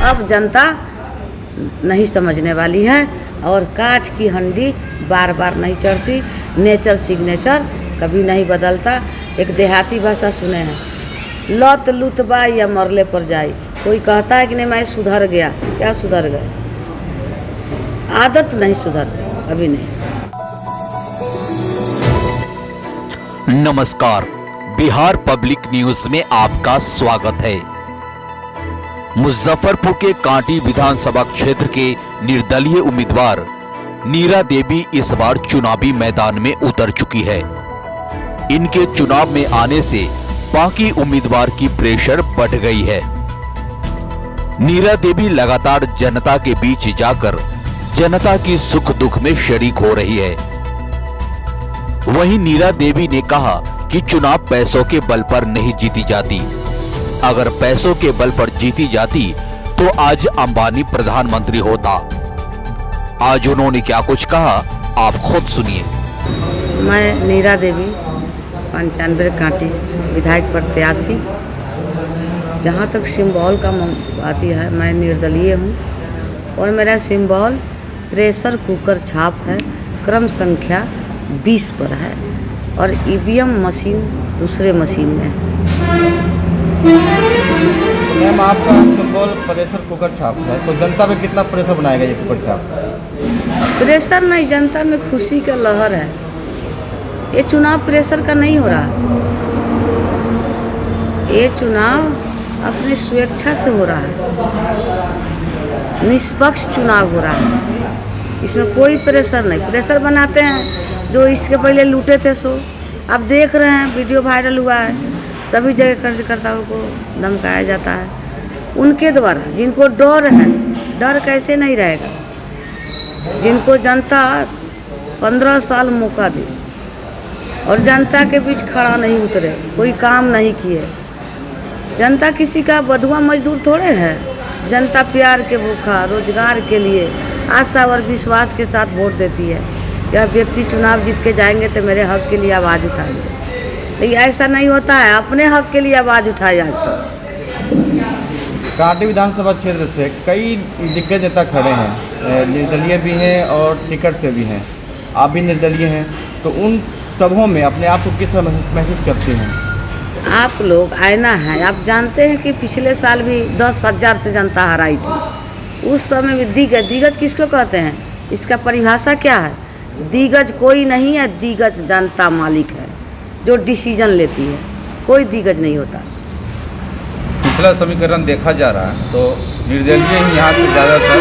अब जनता नहीं समझने वाली है और काठ की हंडी बार बार नहीं चढ़ती। नेचर सिग्नेचर कभी नहीं बदलता। एक देहाती भाषा सुने हैं, लत लुतबा या मरले पर जाई। कोई कहता है कि नहीं मैं सुधर गया, क्या सुधर गए? आदत नहीं सुधरती कभी नहीं। नमस्कार, बिहार पब्लिक न्यूज में आपका स्वागत है। मुजफ्फरपुर के कांटी विधानसभा क्षेत्र के निर्दलीय उम्मीदवार नीरा देवी इस बार चुनावी मैदान में उतर चुकी है। इनके चुनाव में आने से बाकी उम्मीदवार की प्रेशर बढ़ गई है। नीरा देवी लगातार जनता के बीच जाकर जनता की सुख दुख में शरीक हो रही है। वहीं नीरा देवी ने कहा कि चुनाव पैसों के बल पर नहीं जीती जाती। अगर पैसों के बल पर जीती जाती तो आज अंबानी प्रधानमंत्री होता। आज उन्होंने क्या कुछ कहा, आप खुद सुनिए। मैं नीरा देवी 95 कांटी विधायक प्रत्याशी। जहाँ तक सिंबल का बात है, मैं निर्दलीय हूँ और मेरा सिंबल प्रेशर कुकर छाप है। क्रम संख्या 20 पर है और ईवीएम मशीन दूसरे मशीन में है। मैम, आपका सिंबल प्रेशर कुकर छाप है, तो जनता पे कितना प्रेशर बनाएगा ये कुकर छाप? प्रेशर नहीं, जनता में खुशी का लहर है। ये चुनाव प्रेशर का नहीं हो रहा, ये चुनाव अपनी स्वेच्छा से हो रहा है। निष्पक्ष चुनाव हो रहा है, इसमें कोई प्रेशर नहीं। प्रेशर बनाते हैं जो इसके पहले लूटे थे, सो अब देख रहे हैं, वीडियो वायरल हुआ है, सभी जगह कार्यकर्ताओं को धमकाया जाता है उनके द्वारा। जिनको डर है, डर कैसे नहीं रहेगा? जिनको जनता 15 साल मौका दी और जनता के बीच खड़ा नहीं उतरे, कोई काम नहीं किए। जनता किसी का बधुआ मजदूर थोड़े है। जनता प्यार के भूखा, रोजगार के लिए आशा और विश्वास के साथ वोट देती है। यह व्यक्ति चुनाव जीत के जाएंगे तो मेरे हक के लिए आवाज़ उठाएंगे, लेकिन ऐसा नहीं होता है। अपने हक के लिए आवाज़ उठाई आज तक। कांटी विधानसभा क्षेत्र से कई दिग्गज नेता खड़े हैं, निर्दलीय भी हैं और टिकट से भी हैं। आप भी निर्दलीय हैं, तो उन सभों में अपने आप को किस तरह महसूस करते हैं? आप लोग आईना है। आप जानते हैं कि पिछले साल भी 10,000 से जनता हराई थी। उस समय भी दिग्गज किसको कहते हैं? इसका परिभाषा क्या है? दिग्गज कोई नहीं है, दिग्गज जनता मालिक है जो डिसीजन लेती है। कोई दिग्गज नहीं होता। पिछला समीकरण देखा जा रहा है तो निर्दलीय ही यहाँ से ज़्यादातर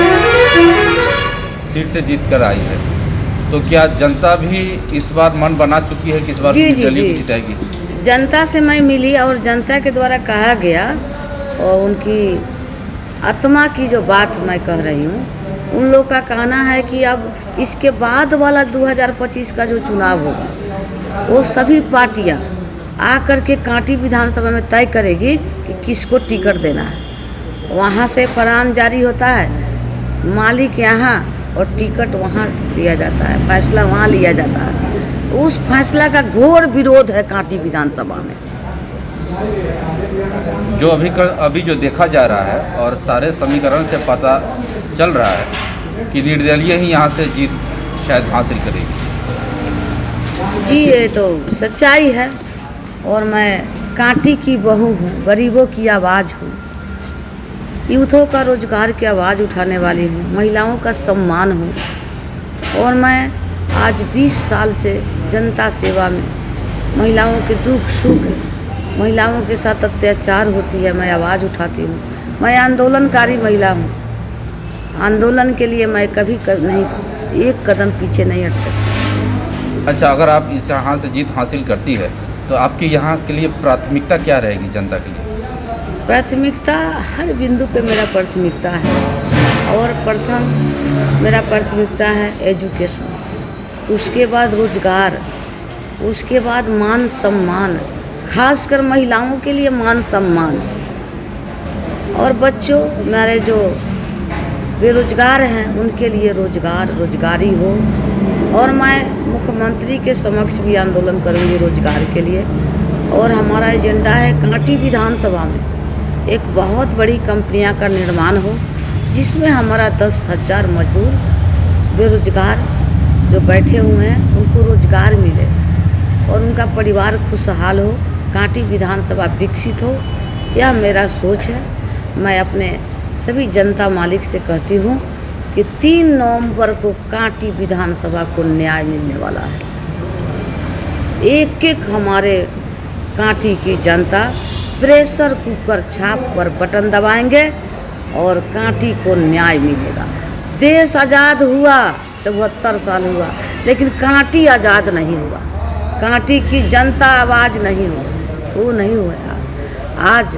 सीट से जीत कर आई है, तो क्या जनता भी इस बार मन बना चुकी है कि इस बार निर्दलीय को जिताएगी? जनता से मैं मिली और जनता के द्वारा कहा गया और उनकी आत्मा की जो बात मैं कह रही हूँ, उन लोग का कहना है कि अब इसके बाद वाला 2025 का जो चुनाव होगा वो सभी पार्टियां आकर के कांटी विधानसभा में तय करेगी कि किसको टिकट देना है। वहाँ से फरमान जारी होता है, मालिक यहाँ और टिकट वहाँ लिया जाता है, फैसला वहाँ लिया जाता है। उस फैसला का घोर विरोध है कांटी विधानसभा में। जो अभी जो देखा जा रहा है और सारे समीकरण से पता चल रहा है कि निर्दलीय ही यहाँ से जीत शायद हासिल करेगी। जी, ये तो सच्चाई है और मैं कांटी की बहू हूँ, गरीबों की आवाज़ हूँ, यूथों का रोजगार की आवाज़ उठाने वाली हूँ, महिलाओं का सम्मान हूँ। और मैं आज 20 साल से जनता सेवा में, महिलाओं के दुख सुख, महिलाओं के साथ अत्याचार होती है, मैं आवाज़ उठाती हूँ। मैं आंदोलनकारी महिला हूँ। आंदोलन के लिए मैं कभी नहीं, एक कदम पीछे नहीं हट सकती। अच्छा, अगर आप इस यहाँ से जीत हासिल करती है तो आपकी यहाँ के लिए प्राथमिकता क्या रहेगी जनता के लिए? प्राथमिकता हर बिंदु पे मेरा प्राथमिकता है और मेरा प्राथमिकता है एजुकेशन, उसके बाद रोजगार, उसके बाद मान सम्मान, खासकर महिलाओं के लिए मान सम्मान, और बच्चों मेरे जो बेरोजगार हैं उनके लिए रोजगारी हो। और मैं मुख्यमंत्री के समक्ष भी आंदोलन करूंगी रोजगार के लिए। और हमारा एजेंडा है कांटी विधानसभा में एक बहुत बड़ी कंपनियां का निर्माण हो जिसमें हमारा 10,000 मजदूर बेरोजगार जो बैठे हुए हैं उनको रोजगार मिले और उनका परिवार खुशहाल हो, कांटी विधानसभा विकसित हो, यह मेरा सोच है। मैं अपने सभी जनता मालिक से कहती हूँ कि 3 नवंबर को कांटी विधानसभा को न्याय मिलने वाला है। एक एक हमारे कांटी की जनता प्रेशर कुकर छाप पर बटन दबाएंगे और कांटी को न्याय मिलेगा। देश आज़ाद हुआ 74 साल हुआ, लेकिन कांटी आज़ाद नहीं हुआ। कांटी की जनता आवाज़ नहीं हुई, वो नहीं हुआ। आज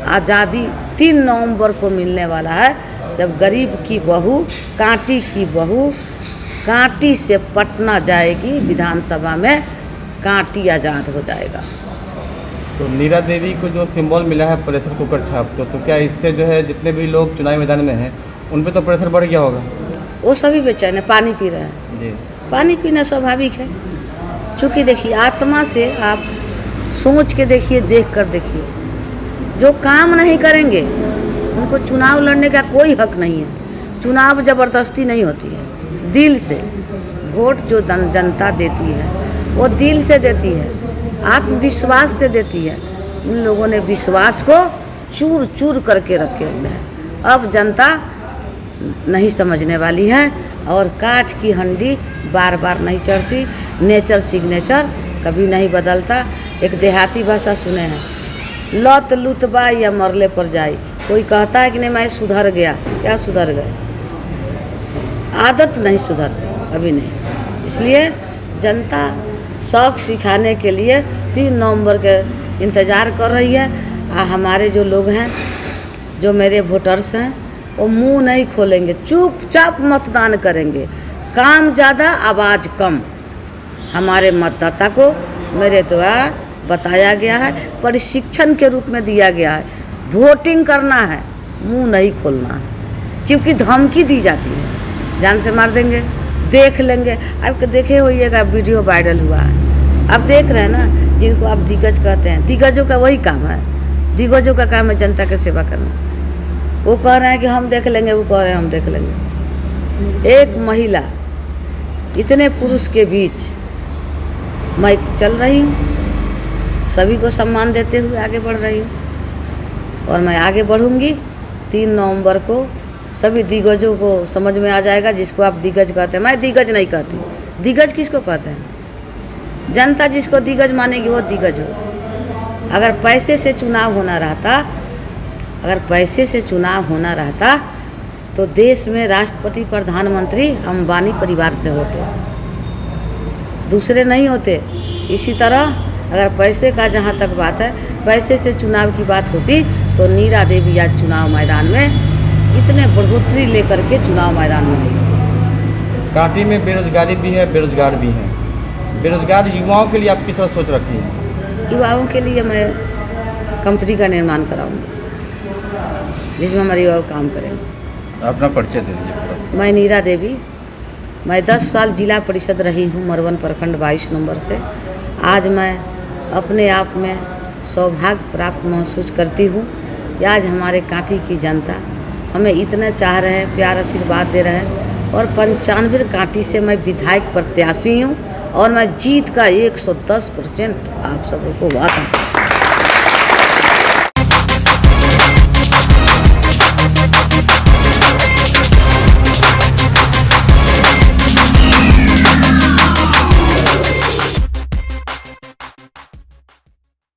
आज़ादी 3 नवंबर को मिलने वाला है, जब गरीब की बहू, कांटी की बहू कांटी से पटना जाएगी, विधानसभा में कांटी आज़ाद हो जाएगा। तो नीरा देवी को जो सिंबल मिला है प्रेशर कुकर छाप, तो क्या इससे जो है जितने भी लोग चुनावी मैदान में हैं उन पे तो प्रेशर बढ़ गया होगा? वो सभी बेचैन है, पानी पी रहे हैं। जी, पानी पीना स्वाभाविक है, क्योंकि देखिए आत्मा से आप सोच के देखिए, देख कर देखिए, जो काम नहीं करेंगे उनको चुनाव लड़ने का कोई हक नहीं है। चुनाव ज़बरदस्ती नहीं होती है, दिल से वोट जो जनता देती है वो दिल से देती है, आत्मविश्वास से देती है। इन लोगों ने विश्वास को चूर चूर करके रखे हुए हैं। अब जनता नहीं समझने वाली है और काठ की हंडी बार बार नहीं चढ़ती। नेचर सिग्नेचर कभी नहीं बदलता। एक देहाती भाषा सुने हैं, लत लुतबा या मरले पर जाई। कोई कहता है कि नहीं मैं सुधर गया, क्या सुधर गए? आदत नहीं सुधरती कभी नहीं। इसलिए जनता शौक सिखाने के लिए 3 नवंबर के इंतज़ार कर रही है। हमारे जो लोग हैं, जो मेरे वोटर्स हैं, वो मुंह नहीं खोलेंगे, चुपचाप मतदान करेंगे। काम ज़्यादा, आवाज़ कम। हमारे मतदाता को मेरे द्वारा बताया गया है, प्रशिक्षण के रूप में दिया गया है। वोटिंग करना है, मुंह नहीं खोलना है, क्योंकि धमकी दी जाती है, जान से मार देंगे, देख लेंगे। अब देखे होइएगा, वीडियो वायरल हुआ है, अब देख रहे हैं ना, जिनको आप दिग्गज कहते हैं। दिग्गजों का वही काम है, दिग्गजों का काम है जनता की सेवा करना। वो कह रहे हैं कि हम देख लेंगे, वो कह रहे हैं हम देख लेंगे। एक महिला इतने पुरुष के बीच मैं चल रही हूँ, सभी को सम्मान देते हुए आगे बढ़ रही हूँ और मैं आगे बढ़ूँगी। 3 नवंबर को सभी दिग्गजों को समझ में आ जाएगा, जिसको आप दिग्गज कहते हैं। मैं दिग्गज नहीं कहती। दिग्गज किसको कहते हैं? जनता जिसको दिग्गज मानेगी वो दिग्गज होगा। अगर पैसे से चुनाव होना रहता तो देश में राष्ट्रपति प्रधानमंत्री अंबानी परिवार से होते, दूसरे नहीं होते। इसी तरह अगर पैसे का जहाँ तक बात है, पैसे से चुनाव की बात होती तो नीरा देवी आज चुनाव मैदान में इतने बढ़ोतरी लेकर के चुनाव मैदान में नहीं रहती। कांटी में बेरोजगारी भी है, बेरोजगार भी हैं। बेरोजगार युवाओं के लिए आप किस तरह सोच रखी है? युवाओं के लिए मैं कंपनी का निर्माण कराऊंगी, जिसमें हमारे युवा काम करेंगे। अपना परिचय दे दीजिए पूरा। मैं नीरा देवी, मैं 10 साल जिला परिषद रही हूँ मरवन प्रखंड 22 नंबर से। आज मैं अपने आप में सौभाग्य प्राप्त महसूस करती हूँ कि आज हमारे कांटी की जनता हमें इतना चाह रहे हैं, प्यार आशीर्वाद दे रहे हैं। और 95 कांटी से मैं विधायक प्रत्याशी हूँ और मैं जीत का 110% आप सबको वादा